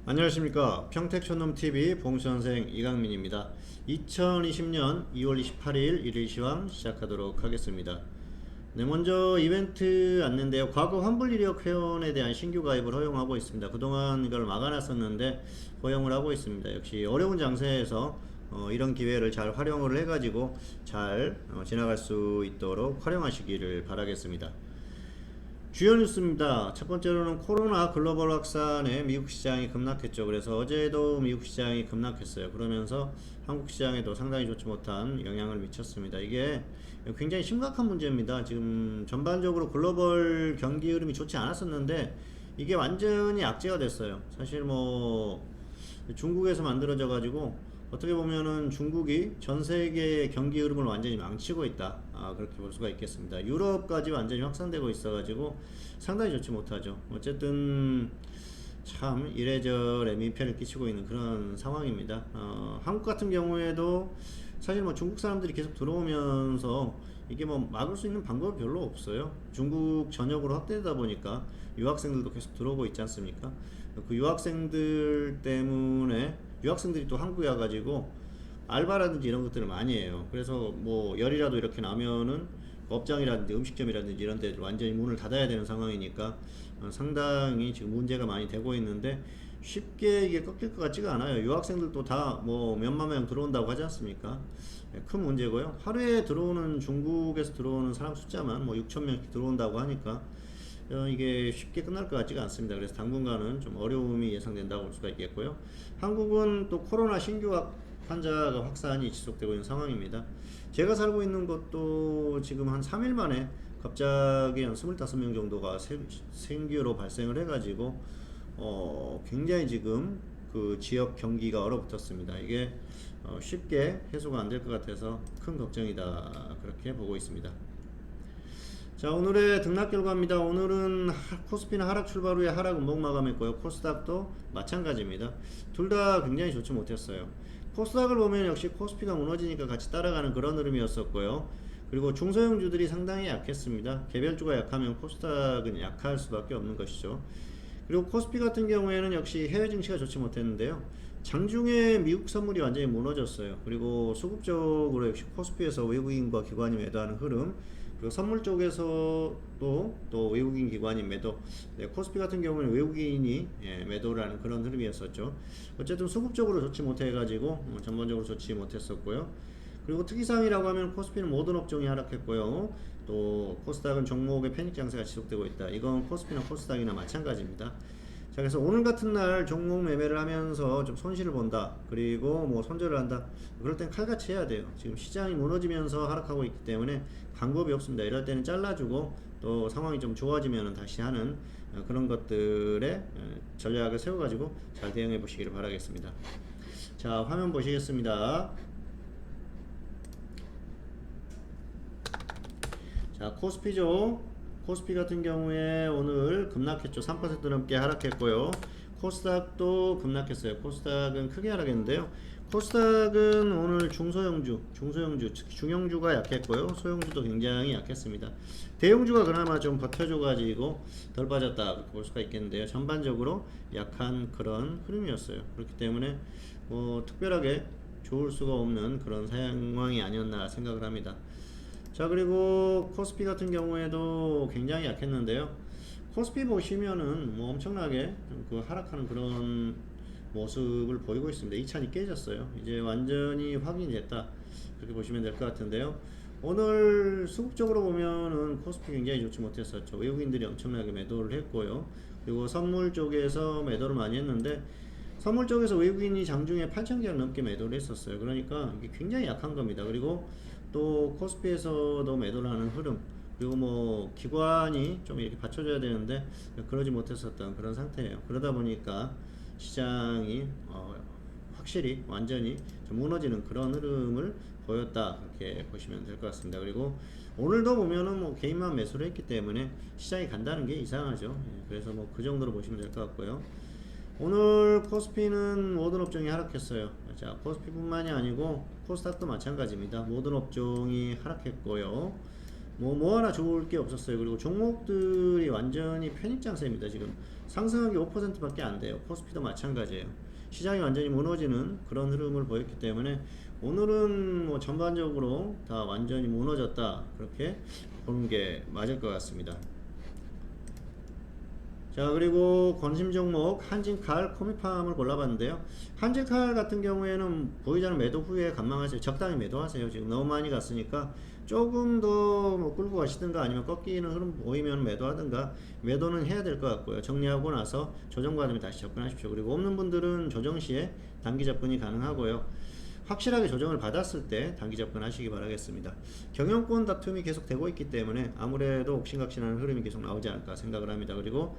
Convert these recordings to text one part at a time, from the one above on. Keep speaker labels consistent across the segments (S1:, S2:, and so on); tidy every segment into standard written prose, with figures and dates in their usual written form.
S1: 안녕하십니까. 평택촌놈TV 봉선생 이강민입니다. 2020년 2월 28일 일일 시황 시작하도록 하겠습니다. 네, 먼저 이벤트 안내인데요. 과거 환불이력 회원에 대한 신규 가입을 허용하고 있습니다. 그동안 이걸 막아놨었는데 허용을 하고 있습니다. 역시 어려운 장세에서 이런 기회를 잘 활용을 해가지고 잘 지나갈 수 있도록 활용하시기를 바라겠습니다. 주요 뉴스입니다. 첫 번째로는 코로나 글로벌 확산에 미국 시장이 급락했죠. 그래서 어제도 미국 시장이 급락했어요. 그러면서 한국 시장에도 상당히 좋지 못한 영향을 미쳤습니다. 이게 굉장히 심각한 문제입니다. 지금 전반적으로 글로벌 경기 흐름이 좋지 않았었는데 이게 완전히 악재가 됐어요. 사실 뭐 중국에서 만들어져 가지고 어떻게 보면은 중국이 전 세계의 경기 흐름을 완전히 망치고 있다. 그렇게 볼 수가 있겠습니다. 유럽까지 완전히 확산되고 있어가지고 상당히 좋지 못하죠. 어쨌든 참 이래저래 민폐를 끼치고 있는 그런 상황입니다. 한국 같은 경우에도 사실 뭐 중국 사람들이 계속 들어오면서 이게 뭐 막을 수 있는 방법이 별로 없어요. 중국 전역으로 확대되다 보니까 유학생들도 계속 들어오고 있지 않습니까? 그 유학생들 때문에 유학생들이 또 한국에 와가지고 알바라든지 이런 것들을 많이 해요. 그래서 뭐 열이라도 이렇게 나면은 업장이라든지 음식점이라든지 이런 데들 완전히 문을 닫아야 되는 상황이니까 상당히 지금 문제가 많이 되고 있는데 쉽게 이게 꺾일 것 같지가 않아요. 유학생들도 다 뭐 몇만 명 들어온다고 하지 않습니까? 큰 문제고요. 하루에 들어오는 중국에서 들어오는 사람 숫자만 뭐 6천 명씩 들어온다고 하니까 이게 쉽게 끝날 것 같지가 않습니다. 그래서 당분간은 좀 어려움이 예상된다고 볼 수가 있겠고요. 한국은 또 코로나 신규 환자가 확산이 지속되고 있는 상황입니다. 제가 살고 있는 곳도 지금 한 3일 만에 갑자기 한 25명 정도가 신규로 발생을 해가지고 굉장히 지금 그 지역 경기가 얼어붙었습니다. 이게 쉽게 해소가 안 될 것 같아서 큰 걱정이다, 그렇게 보고 있습니다. 자, 오늘의 등락 결과입니다. 오늘은 코스피는 하락 출발 후에 하락 음봉 마감했고요. 코스닥도 마찬가지입니다. 둘 다 굉장히 좋지 못했어요. 코스닥을 보면 역시 코스피가 무너지니까 같이 따라가는 그런 흐름이었었고요. 그리고 중소형주들이 상당히 약했습니다. 개별주가 약하면 코스닥은 약할 수밖에 없는 것이죠. 그리고 코스피 같은 경우에는 역시 해외 증시가 좋지 못했는데요. 장중에 미국 선물이 완전히 무너졌어요. 그리고 수급적으로 역시 코스피에서 외국인과 기관이 매도하는 흐름, 그리고 선물 쪽에서도 또 외국인 기관이 매도, 코스피 같은 경우는 외국인이 매도를 하는 그런 흐름이었었죠. 어쨌든 수급적으로 좋지 못해가지고 전반적으로 좋지 못했었고요. 그리고 특이사항이라고 하면 코스피는 모든 업종이 하락했고요. 또 코스닥은 종목의 패닉 장세가 지속되고 있다. 이건 코스피나 코스닥이나 마찬가지입니다. 자, 그래서 오늘 같은 날 종목 매매를 하면서 좀 손실을 본다, 그리고 뭐 손절을 한다, 그럴 땐 칼같이 해야 돼요. 지금 시장이 무너지면서 하락하고 있기 때문에 방법이 없습니다. 이럴 때는 잘라주고 또 상황이 좀 좋아지면 다시 하는 그런 것들에 전략을 세워가지고 잘 대응해 보시기를 바라겠습니다. 자, 화면 보시겠습니다. 자, 코스피죠. 코스피 같은 경우에 오늘 급락했죠. 3% 넘게 하락했고요. 코스닥도 급락했어요. 코스닥은 크게 하락했는데요. 코스닥은 오늘 중소형주, 특히 중형주가 약했고요. 소형주도 굉장히 약했습니다. 대형주가 그나마 좀 버텨줘가지고 덜 빠졌다, 그렇게 볼 수가 있겠는데요. 전반적으로 약한 그런 흐름이었어요. 그렇기 때문에 뭐 특별하게 좋을 수가 없는 그런 상황이 아니었나 생각을 합니다. 자, 그리고 코스피 같은 경우에도 굉장히 약했는데요. 코스피 보시면은 뭐 엄청나게 그 하락하는 그런 모습을 보이고 있습니다. 이 찬이 깨졌어요. 이제 완전히 확인이 됐다, 그렇게 보시면 될 것 같은데요. 오늘 수급적으로 보면은 코스피 굉장히 좋지 못했었죠. 외국인들이 엄청나게 매도를 했고요. 그리고 선물 쪽에서 매도를 많이 했는데 선물 쪽에서 외국인이 장중에 8,000개를 넘게 매도를 했었어요. 그러니까 이게 굉장히 약한 겁니다. 그리고 또 코스피에서도 매도를 하는 흐름, 그리고 뭐 기관이 좀 이렇게 받쳐줘야 되는데 그러지 못했었던 그런 상태예요. 그러다 보니까 시장이 확실히 완전히 좀 무너지는 그런 흐름을 보였다, 그렇게 보시면 될 것 같습니다. 그리고 오늘도 보면은 뭐 개인만 매수를 했기 때문에 시장이 간다는 게 이상하죠. 그래서 뭐 그 정도로 보시면 될 것 같고요. 오늘 코스피는 모든 업종이 하락했어요. 자, 코스피뿐만이 아니고 코스닥도 마찬가지입니다. 모든 업종이 하락했고요. 뭐 하나 좋을 게 없었어요. 그리고 종목들이 완전히 편입장세입니다. 지금 상승한 게 5%밖에 안 돼요. 코스피도 마찬가지예요. 시장이 완전히 무너지는 그런 흐름을 보였기 때문에 오늘은 뭐 전반적으로 다 완전히 무너졌다, 그렇게 보는 게 맞을 것 같습니다. 자, 그리고 관심 종목 한진칼, 코미팜을 골라봤는데요. 한진칼 같은 경우에는 보이자는 매도 후에 관망하세요. 적당히 매도하세요. 지금 너무 많이 갔으니까 조금 더 뭐 끌고 가시든가 아니면 꺾이는 흐름 보이면 매도하든가, 매도는 해야 될 것 같고요. 정리하고 나서 조정받으면 다시 접근하십시오. 그리고 없는 분들은 조정 시에 단기 접근이 가능하고요. 확실하게 조정을 받았을 때 단기 접근하시기 바라겠습니다. 경영권 다툼이 계속 되고 있기 때문에 아무래도 옥신각신하는 흐름이 계속 나오지 않을까 생각을 합니다. 그리고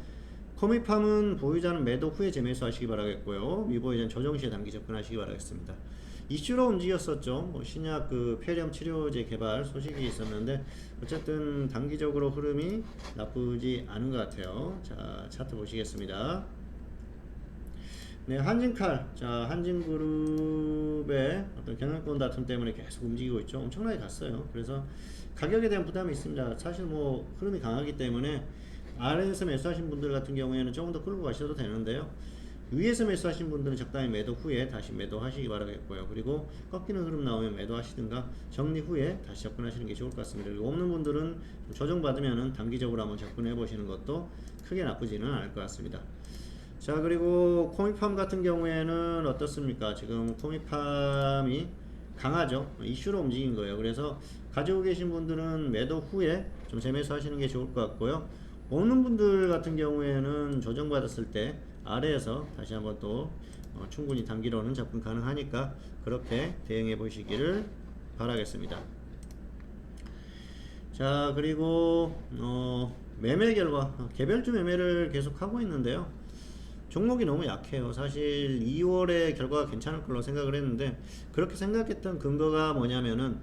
S1: 코미팜은 보유자는 매도 후에 재매수 하시기 바라겠고요. 미보유자는 조정 시에 단기 접근하시기 바라겠습니다. 이슈로 움직였었죠. 뭐 신약 폐렴 치료제 개발 소식이 있었는데 어쨌든 단기적으로 흐름이 나쁘지 않은 것 같아요. 자, 차트 보시겠습니다. 네, 한진칼. 자, 한진그룹의 어떤 경영권 다툼 때문에 계속 움직이고 있죠. 엄청나게 갔어요. 그래서 가격에 대한 부담이 있습니다. 사실 뭐 흐름이 강하기 때문에 아래에서 매수하신 분들 같은 경우에는 조금 더 끌고 가셔도 되는데요. 위에서 매수하신 분들은 적당히 매도 후에 다시 매도하시기 바라겠고요. 그리고 꺾이는 흐름 나오면 매도하시든가 정리 후에 다시 접근하시는 게 좋을 것 같습니다. 그리고 없는 분들은 조정받으면 단기적으로 한번 접근해 보시는 것도 크게 나쁘지는 않을 것 같습니다. 자, 그리고 코미팜 같은 경우에는 어떻습니까? 지금 코미팜이 강하죠. 이슈로 움직인 거예요. 그래서 가지고 계신 분들은 매도 후에 좀 재매수 하시는 게 좋을 것 같고요. 오는 분들 같은 경우에는 조정받았을 때 아래에서 다시 한번 또 충분히 단기로는 접근 가능하니까 그렇게 대응해 보시기를 바라겠습니다. 자, 그리고 매매 결과 개별주 매매를 계속 하고 있는데요. 종목이 너무 약해요. 사실 2월에 결과가 괜찮을 걸로 생각을 했는데 그렇게 생각했던 근거가 뭐냐면은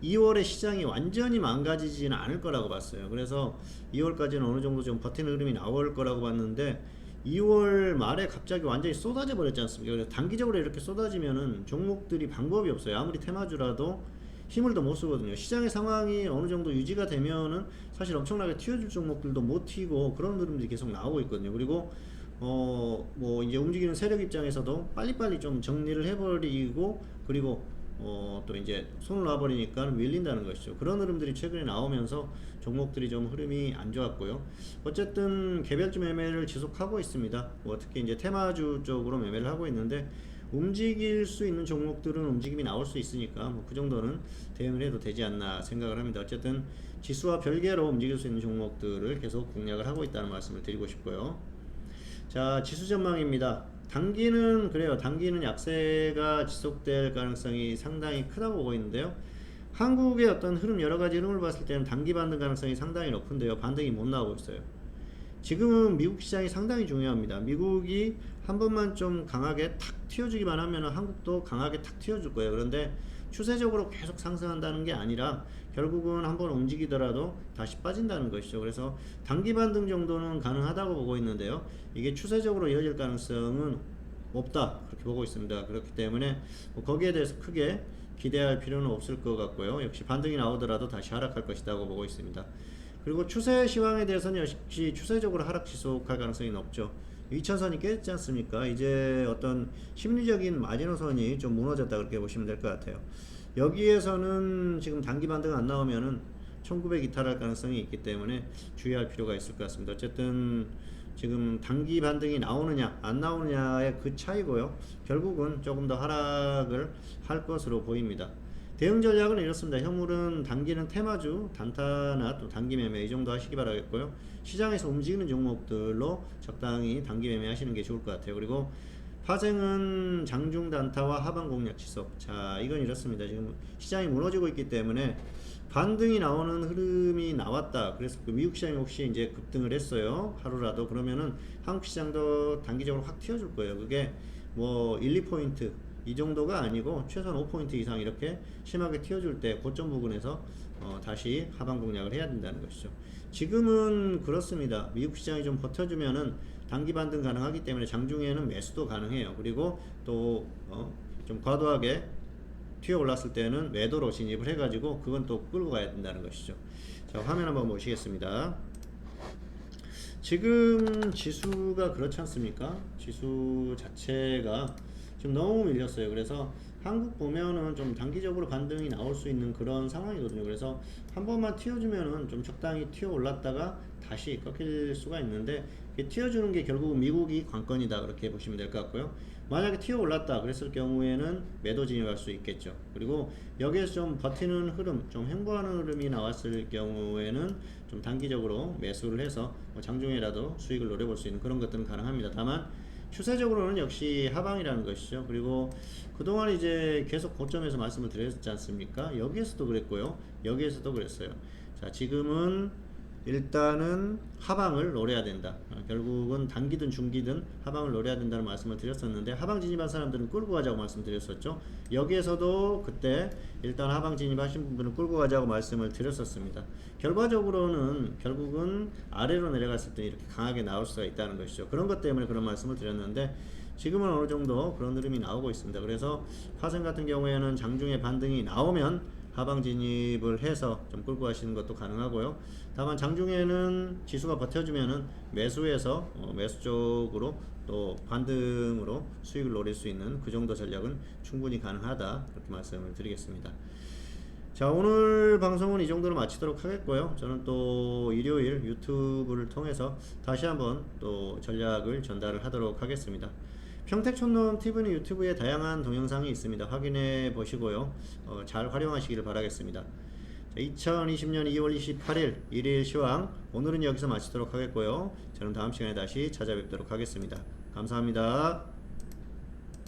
S1: 2월에 시장이 완전히 망가지지는 않을 거라고 봤어요. 그래서 2월까지는 어느 정도 좀 버티는 흐름이 나올 거라고 봤는데 2월 말에 갑자기 완전히 쏟아져 버렸지 않습니까? 그래서 단기적으로 이렇게 쏟아지면은 종목들이 방법이 없어요. 아무리 테마주라도 힘을 더 못 쓰거든요. 시장의 상황이 어느 정도 유지가 되면은 사실 엄청나게 튀어줄 종목들도 못 튀고 그런 흐름들이 계속 나오고 있거든요. 그리고 뭐 이제 움직이는 세력 입장에서도 빨리빨리 좀 정리를 해버리고 그리고 또 이제 손을 놔버리니까 밀린다는 것이죠. 그런 흐름들이 최근에 나오면서 종목들이 좀 흐름이 안 좋았고요. 어쨌든 개별주 매매를 지속하고 있습니다. 뭐 특히 이제 테마주 쪽으로 매매를 하고 있는데 움직일 수 있는 종목들은 움직임이 나올 수 있으니까 뭐 그 정도는 대응을 해도 되지 않나 생각을 합니다. 어쨌든 지수와 별개로 움직일 수 있는 종목들을 계속 공략을 하고 있다는 말씀을 드리고 싶고요. 자, 지수 전망입니다. 단기는 그래요. 단기는 약세가 지속될 가능성이 상당히 크다고 보고 있는데요. 한국의 어떤 흐름, 여러 가지 흐름을 봤을 때는 단기 반등 가능성이 상당히 높은데요. 반등이 못 나오고 있어요. 지금은 미국 시장이 상당히 중요합니다. 미국이 한 번만 좀 강하게 탁 튀어주기만 하면 한국도 강하게 탁 튀어줄 거예요. 그런데 추세적으로 계속 상승한다는 게 아니라 결국은 한번 움직이더라도 다시 빠진다는 것이죠. 그래서 단기 반등 정도는 가능하다고 보고 있는데요. 이게 추세적으로 이어질 가능성은 없다, 그렇게 보고 있습니다. 그렇기 때문에 뭐 거기에 대해서 크게 기대할 필요는 없을 것 같고요. 역시 반등이 나오더라도 다시 하락할 것이라고 보고 있습니다. 그리고 추세 시황에 대해서는 역시 추세적으로 하락 지속할 가능성이 높죠. 2차선이 깨졌지 않습니까? 이제 어떤 심리적인 마지노선이 좀 무너졌다, 그렇게 보시면 될 것 같아요. 여기에서는 지금 단기 반등 안 나오면은 1900 이탈할 가능성이 있기 때문에 주의할 필요가 있을 것 같습니다. 어쨌든 지금 단기 반등이 나오느냐 안 나오느냐의 그 차이고요. 결국은 조금 더 하락을 할 것으로 보입니다. 대응 전략은 이렇습니다. 현물은 단기는 테마주, 단타나 또 단기 매매 이 정도 하시기 바라겠고요. 시장에서 움직이는 종목들로 적당히 단기 매매 하시는 게 좋을 것 같아요. 그리고 파생은 장중 단타와 하방 공략 지속. 자, 이건 이렇습니다. 지금 시장이 무너지고 있기 때문에 반등이 나오는 흐름이 나왔다. 그래서 그 미국 시장이 혹시 이제 급등을 했어요. 하루라도. 그러면은 한국 시장도 단기적으로 확 튀어줄 거예요. 그게 뭐 1, 2포인트 이 정도가 아니고 최소한 5포인트 이상 이렇게 심하게 튀어줄 때 고점 부근에서 다시 하방 공략을 해야 된다는 것이죠. 지금은 그렇습니다. 미국 시장이 좀 버텨주면은 단기 반등 가능하기 때문에 장중에는 매수도 가능해요. 그리고 또 좀 과도하게 튀어 올랐을 때는 매도로 진입을 해가지고 그건 또 끌고 가야 된다는 것이죠. 자, 화면 한번 보시겠습니다. 지금 지수가 그렇지 않습니까? 지수 자체가 지금 너무 밀렸어요. 그래서 한국 보면은 좀 단기적으로 반등이 나올 수 있는 그런 상황이거든요. 그래서 한 번만 튀어주면은 좀 적당히 튀어 올랐다가 다시 꺾일 수가 있는데, 튀어주는 게 결국 미국이 관건이다, 그렇게 보시면 될 것 같고요. 만약에 튀어 올랐다 그랬을 경우에는 매도 진입할 수 있겠죠. 그리고 여기에서 좀 버티는 흐름, 좀 횡보하는 흐름이 나왔을 경우에는 좀 단기적으로 매수를 해서 장중에라도 수익을 노려볼 수 있는 그런 것들은 가능합니다. 다만 추세적으로는 역시 하방이라는 것이죠. 그리고 그동안 이제 계속 고점에서 말씀을 드렸지 않습니까? 여기에서도 그랬고요, 여기에서도 그랬어요. 자, 지금은 일단은 하방을 노려야 된다. 결국은 단기든 중기든 하방을 노려야 된다는 말씀을 드렸었는데, 하방 진입한 사람들은 끌고 가자고 말씀드렸었죠. 여기에서도 그때 일단 하방 진입하신 분들은 끌고 가자고 말씀을 드렸었습니다. 결과적으로는 결국은 아래로 내려갔을 때 이렇게 강하게 나올 수가 있다는 것이죠. 그런 것 때문에 그런 말씀을 드렸는데, 지금은 어느 정도 그런 흐름이 나오고 있습니다. 그래서 화생 같은 경우에는 장중에 반등이 나오면 하방 진입을 해서 좀 끌고 가시는 것도 가능하고요. 다만 장중에는 지수가 버텨주면은 매수해서 매수 쪽으로 또 반등으로 수익을 노릴 수 있는 그 정도 전략은 충분히 가능하다, 그렇게 말씀을 드리겠습니다. 자, 오늘 방송은 이 정도로 마치도록 하겠고요. 저는 또 일요일 유튜브를 통해서 다시 한번 또 전략을 전달을 하도록 하겠습니다. 평택촌놈 TV는 유튜브에 다양한 동영상이 있습니다. 확인해 보시고요. 잘 활용하시기를 바라겠습니다. 2020년 2월 28일 일일 시황, 오늘은 여기서 마치도록 하겠고요. 저는 다음 시간에 다시 찾아뵙도록 하겠습니다. 감사합니다.